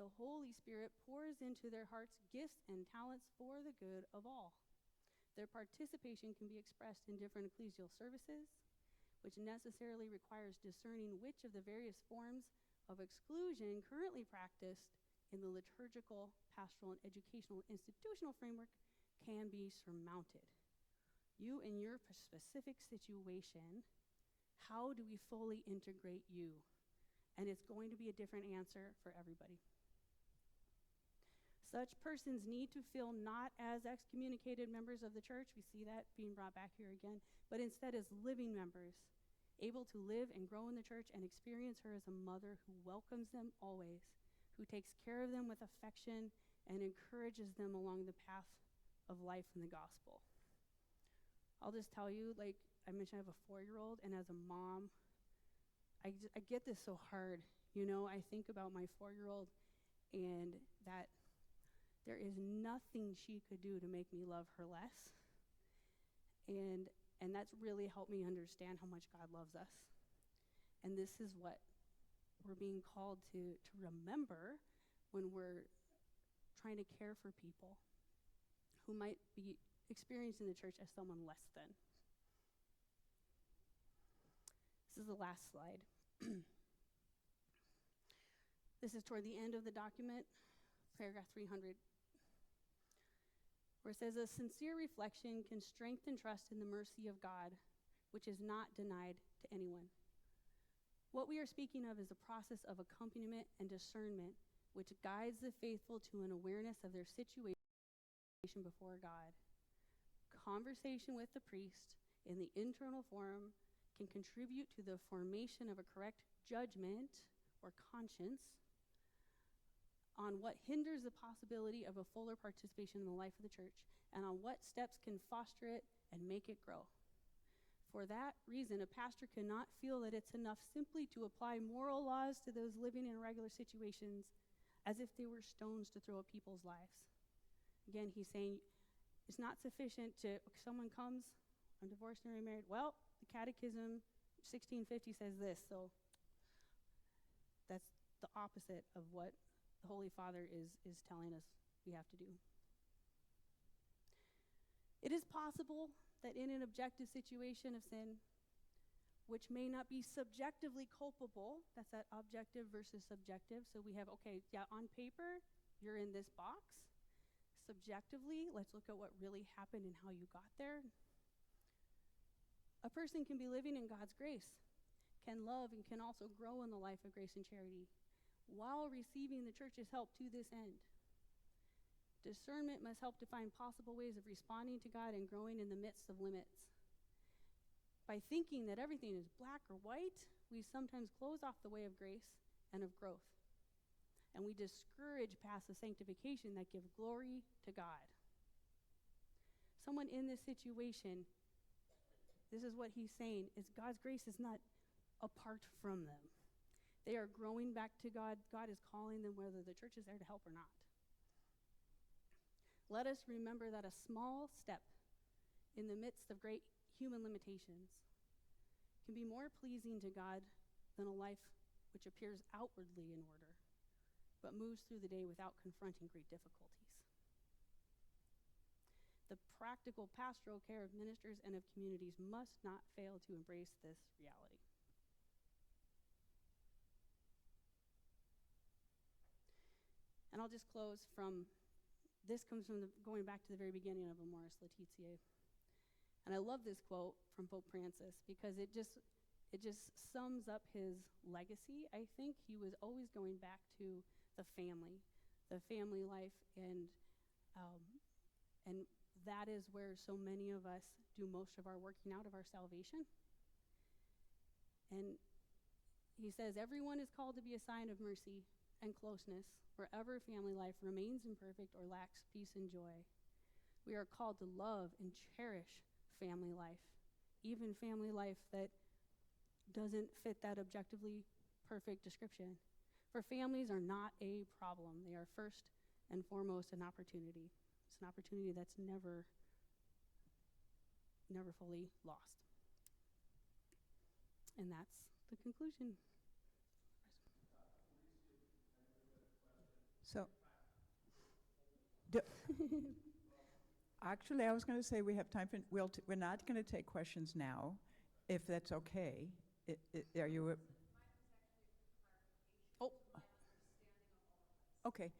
The Holy Spirit pours into their hearts gifts and talents for the good of all. Their participation can be expressed in different ecclesial services, which necessarily requires discerning which of the various forms of exclusion currently practiced in the liturgical, pastoral, and educational institutional framework can be surmounted. You in your specific situation, how do we fully integrate you? And it's going to be a different answer for everybody. Such persons need to feel not as excommunicated members of the church, we see that being brought back here again, but instead as living members, able to live and grow in the church and experience her as a mother who welcomes them always, who takes care of them with affection and encourages them along the path of life in the gospel. I'll just tell you, like I mentioned, I have a 4-year-old, and as a mom, I get this so hard. I think about my 4-year-old, and that there is nothing she could do to make me love her less. And that's really helped me understand how much God loves us. And this is what we're being called to remember when we're trying to care for people who might be experiencing the church as someone less than. This is the last slide. This is toward the end of the document, paragraph 300, where it says, a sincere reflection can strengthen trust in the mercy of God, which is not denied to anyone. What we are speaking of is a process of accompaniment and discernment which guides the faithful to an awareness of their situation before God. Conversation with the priest in the internal forum can contribute to the formation of a correct judgment or conscience on what hinders the possibility of a fuller participation in the life of the church, and on what steps can foster it and make it grow. For that reason, a pastor cannot feel that it's enough simply to apply moral laws to those living in irregular situations as if they were stones to throw at people's lives. Again, he's saying it's not sufficient to, someone comes, I'm divorced and remarried. Well, the Catechism 1650 says this, so that's the opposite of what the Holy Father is telling us we have to do. It is possible that in an objective situation of sin, which may not be subjectively culpable, that's that objective versus subjective. So we have, okay, yeah, on paper, you're in this box. subjectively, let's look at what really happened and how you got there. A person can be living in God's grace, can love, and can also grow in the life of grace and charity while receiving the church's help to this end. Discernment must help to find possible ways of responding to God and growing in the midst of limits. By thinking that everything is black or white, we sometimes close off the way of grace and of growth. And we discourage paths of sanctification that give glory to God. Someone in this situation, this is what he's saying, is God's grace is not apart from them. They are growing back to God. God is calling them whether the church is there to help or not. Let us remember that a small step in the midst of great human limitations can be more pleasing to God than a life which appears outwardly in order, but moves through the day without confronting great difficulties. The practical pastoral care of ministers and of communities must not fail to embrace this reality. And I'll just close from, this comes from going back to the very beginning of Amoris Laetitia. And I love this quote from Pope Francis because it just sums up his legacy. I think he was always going back to the family life, and that is where so many of us do most of our working out of our salvation. And he says, everyone is called to be a sign of mercy and closeness wherever family life remains imperfect or lacks peace and joy. We are called to love and cherish family life, even family life that doesn't fit that objectively perfect description. For families are not a problem. They are first and foremost an opportunity. It's an opportunity that's never fully lost. And that's the conclusion. So, actually, I was going to say we have time for, we're not going to take questions now, if that's okay. Are you? Oh. Okay.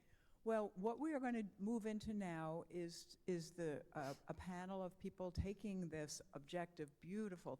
Well, what we are going to move into now is a panel of people taking this objective, beautiful